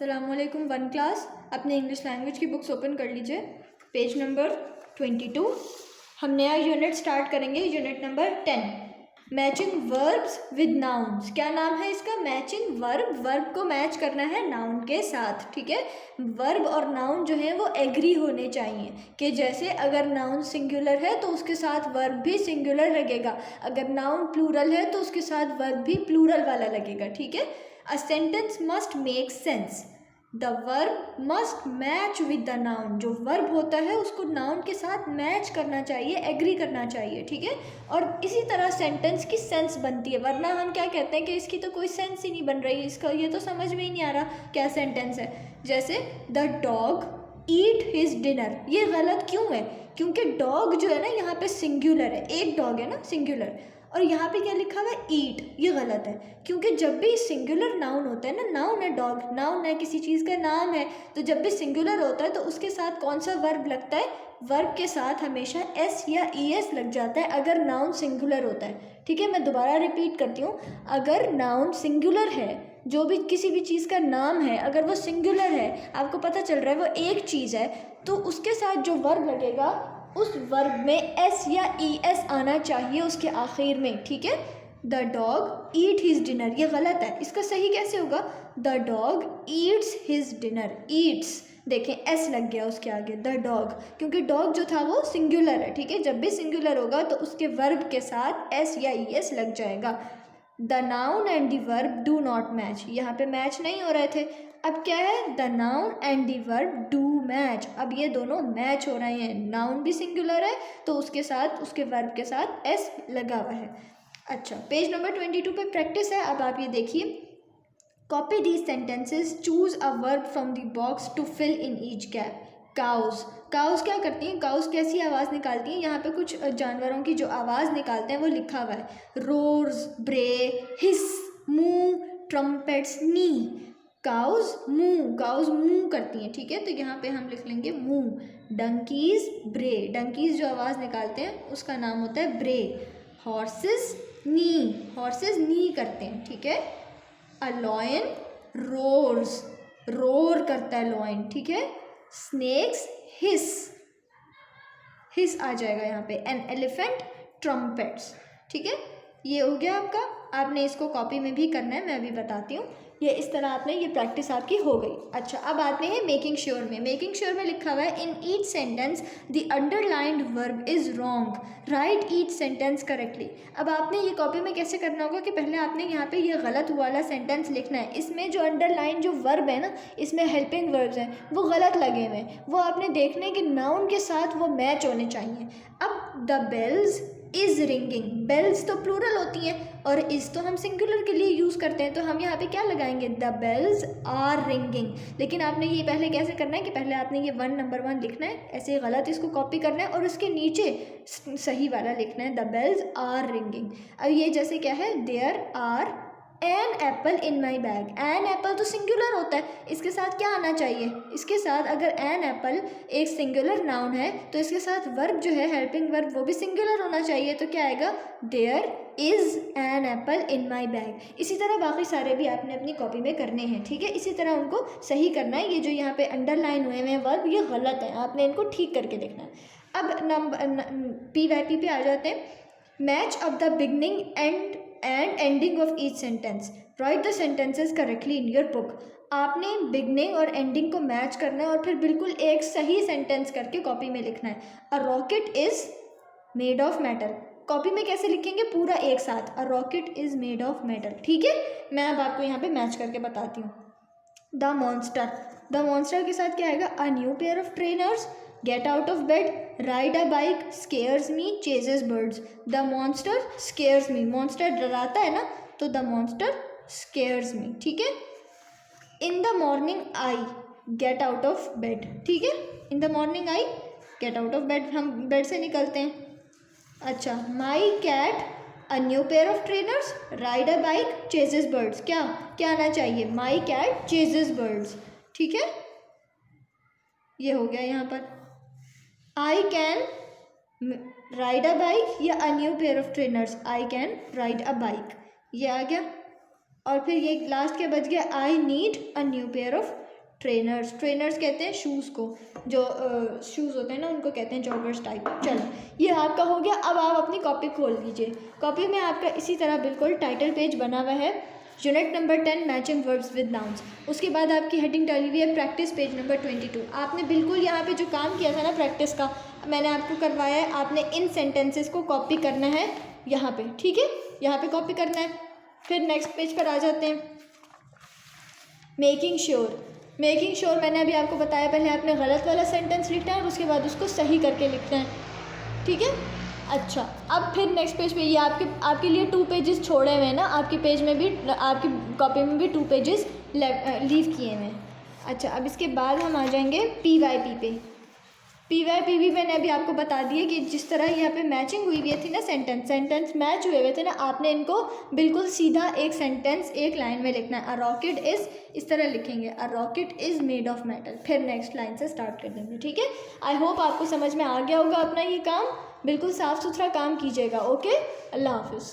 अस्सलामुअलैकुम one class. अपने English language की बुक्स ओपन कर लीजिए, पेज नंबर 22। हम नया यूनिट स्टार्ट करेंगे, unit number 10, matching verbs with nouns. क्या नाम है इसका? Matching verb. वर्ब को मैच करना है नाउन के साथ, ठीक है। वर्ब और नाउन जो है वो एग्री होने चाहिए कि जैसे अगर नाउन सिंगुलर है तो उसके साथ वर्ब भी सिंगुलर लगेगा, अगर नाउन प्लूरल है तो उसके साथ वर्ब भी प्लूरल वाला लगेगा, ठीक है। A sentence must make sense. The verb must match with the noun. जो वर्ब होता है उसको नाउन के साथ मैच करना चाहिए, एग्री करना चाहिए, ठीक है। और इसी तरह सेंटेंस की सेंस बनती है, वरना हम क्या कहते हैं कि इसकी तो कोई सेंस ही नहीं बन रही, इसका ये तो समझ में ही नहीं आ रहा क्या सेंटेंस है। जैसे the dog eat his dinner, ये गलत क्यों है? क्योंकि डॉग जो है ना यहाँ पे सिंगुलर है, एक डॉग है ना सिंगुलर, और यहाँ पे क्या लिखा हुआ है? ईट, ये गलत है। क्योंकि जब भी सिंगुलर नाउन होता है ना, नाउन है डॉग, नाउन है किसी चीज़ का नाम है, तो जब भी सिंगुलर होता है तो उसके साथ कौन सा वर्ब लगता है? वर्ब के साथ हमेशा एस या ई एस लग जाता है अगर नाउन सिंगुलर होता है, ठीक है। मैं दोबारा रिपीट करती हूँ, अगर नाउन सिंगुलर है, जो भी किसी भी चीज़ का नाम है अगर वो सिंगुलर है, आपको पता चल रहा है वो एक चीज़ है, तो उसके साथ जो वर्ब लगेगा उस वर्ब में एस या ई एस आना चाहिए उसके आखिर में, ठीक है। The dog eat his dinner, ये गलत है, इसका सही कैसे होगा? The dog Yeats his dinner. Yeats, देखें एस लग गया उसके आगे, द डॉग, क्योंकि डॉग जो था वो सिंगुलर है, ठीक है। जब भी सिंगुलर होगा तो उसके वर्ब के साथ एस या ई एस लग जाएगा। The noun and the verb do not match, यहाँ पे मैच नहीं हो रहे थे, अब क्या है? The noun and the verb do match, अब ये दोनों मैच हो रहे हैं। नाउन भी सिंगुलर है तो उसके साथ उसके वर्ब के साथ एस लगा हुआ है। अच्छा, पेज नंबर 22 पे प्रैक्टिस है। अब आप ये देखिए, copy these sentences, choose a verb from the box to fill in each gap. Cows, cows क्या करती हैं? काउज कैसी आवाज़ निकालती हैं? यहाँ पे कुछ जानवरों की जो आवाज़ निकालते हैं वो लिखा हुआ है, रोर्स, ब्रे, हिस, मू, ट्रम्पेट्स, नी। काउज मूव, काउज मूव करती हैं, ठीक है, तो यहाँ पे हम लिख लेंगे मूव। डंकीज ब्रे, डंकीज जो आवाज़ निकालते हैं उसका नाम होता है ब्रे। हॉर्सेस नी, हॉर्सेस नी करते हैं, ठीक है। अ लॉयन रोर्स, रोर करता है लॉयन, ठीक है। स्नेक्स हिस, हिस आ जाएगा यहाँ पे। एन एलिफेंट ट्रम्पेट्स, ठीक है। ये हो गया आपका, आपने इसको कॉपी में भी करना है, मैं अभी बताती हूँ। ये इस तरह आपने, ये प्रैक्टिस आपकी हो गई। अच्छा, अब आते हैं मेकिंग श्योर में। मेकिंग श्योर में लिखा हुआ है, in each sentence the underlined verb is wrong, right each sentence correctly. अब आपने ये कॉपी में कैसे करना होगा कि पहले आपने यहाँ पे ये गलत वाला सेंटेंस लिखना है, इसमें जो अंडरलाइन जो वर्ब है ना, इसमें हेल्पिंग वर्ब्स हैं वो गलत लगे हुए हैं, वो आपने देखना है कि नाउन के साथ वो मैच होने चाहिए। अब the bells is ringing, bells तो प्लूरल होती हैं और इस तो हम सिंगुलर के लिए यूज़ करते हैं, तो हम यहाँ पे क्या लगाएंगे? The bells are ringing. लेकिन आपने ये पहले कैसे करना है कि पहले आपने ये नंबर 1 लिखना है, ऐसे गलत इसको कॉपी करना है और उसके नीचे सही वाला लिखना है, द बेल्स आर रिंगिंग। अब ये जैसे क्या है? There are an apple in my bag. An apple तो सिंगुलर होता है, इसके साथ क्या आना चाहिए? इसके साथ अगर एन एप्पल एक सिंगुलर नाउन है तो इसके साथ वर्ब जो है, हेल्पिंग वर्ब, वो भी सिंगुलर होना चाहिए, तो क्या आएगा? There is an apple in my bag. इसी तरह बाकी सारे भी आपने अपनी कॉपी में करने हैं, ठीक है। इसी तरह उनको सही करना है। ये जो यहाँ पे अंडरलाइन हुए हैं वर्ब, ये गलत है, आपने इनको ठीक करके देखना है। अब नंबर PYP पे आ जाते हैं। Match of the beginning and ending of each sentence, right the sentences correctly in your book. आपने बिगनिंग और एंडिंग को मैच करना है और फिर बिल्कुल एक सही सेंटेंस करके कॉपी में लिखना है। A rocket is made of metal, copy में कैसे लिखेंगे? पूरा एक साथ, a rocket is made of metal, ठीक है। मैं अब आपको यहाँ पे मैच करके बताती हूँ। द मॉन्स्टर, द मॉन्स्टर के साथ क्या आएगा? A new pair of trainers, get out of bed, ride a bike, scares me, chases birds. The monster scares me, monster डराता है ना, तो द मॉन्स्टर स्केयर्स मी, ठीक है। In the morning I get out of bed, ठीक है। In the morning I get out of bed, हम bed से निकलते हैं। अच्छा, my cat a new pair of trainers, ride a bike, chases birds, क्या क्या आना चाहिए? माई कैट चेजेस बर्ड्स, ठीक है। ये हो गया यहाँ पर। I can ride a bike या a new pair of trainers, I can ride a bike, ये आ गया। और फिर ये लास्ट क्या बच गया? I need a new pair of trainers, trainers कहते हैं शूज़ को, जो शूज़ होते हैं ना उनको कहते हैं जॉगर्स टाइप। चलो ये आपका हो गया। अब आप अपनी कॉपी खोल लीजिए। कॉपी में आपका इसी तरह बिल्कुल टाइटल पेज बना हुआ है, unit number 10 matching verbs with nouns. उसके बाद आपकी हेडिंग डाली हुई है प्रैक्टिस पेज नंबर 22। आपने बिल्कुल यहाँ पे जो काम किया था ना प्रैक्टिस का, मैंने आपको करवाया है, आपने इन सेंटेंसेस को कॉपी करना है यहाँ पे, ठीक है, यहाँ पे कॉपी करना है। फिर नेक्स्ट पेज पर आ जाते हैं, मेकिंग श्योर। मेकिंग श्योर मैंने अभी आपको बताया, पहले आपने गलत वाला सेंटेंस लिखना है और उसके बाद उसको सही करके लिखना है, ठीक है। अच्छा, अब फिर नेक्स्ट पेज पे ये आपके लिए 2 पेजेस छोड़े हुए हैं ना, आपके पेज में भी, आपकी कॉपी में भी 2 पेजेस लीव किए हुए हैं। अच्छा, अब इसके बाद हम आ जाएंगे PYP पे। PYP भी मैंने अभी आपको बता दिया कि जिस तरह यहाँ पे मैचिंग हुई हुई थी ना, सेंटेंस मैच हुए हुए थे ना, आपने इनको बिल्कुल सीधा एक सेंटेंस एक लाइन में लिखना है। अ रॉकेट इज़, इस तरह लिखेंगे, a rocket is made of metal, फिर नेक्स्ट लाइन से स्टार्ट कर देंगे, ठीक है। आई होप आपको समझ में आ गया होगा। अपना ये काम बिल्कुल साफ़ सुथरा काम कीजिएगा। ओके, अल्लाह हाफिज़।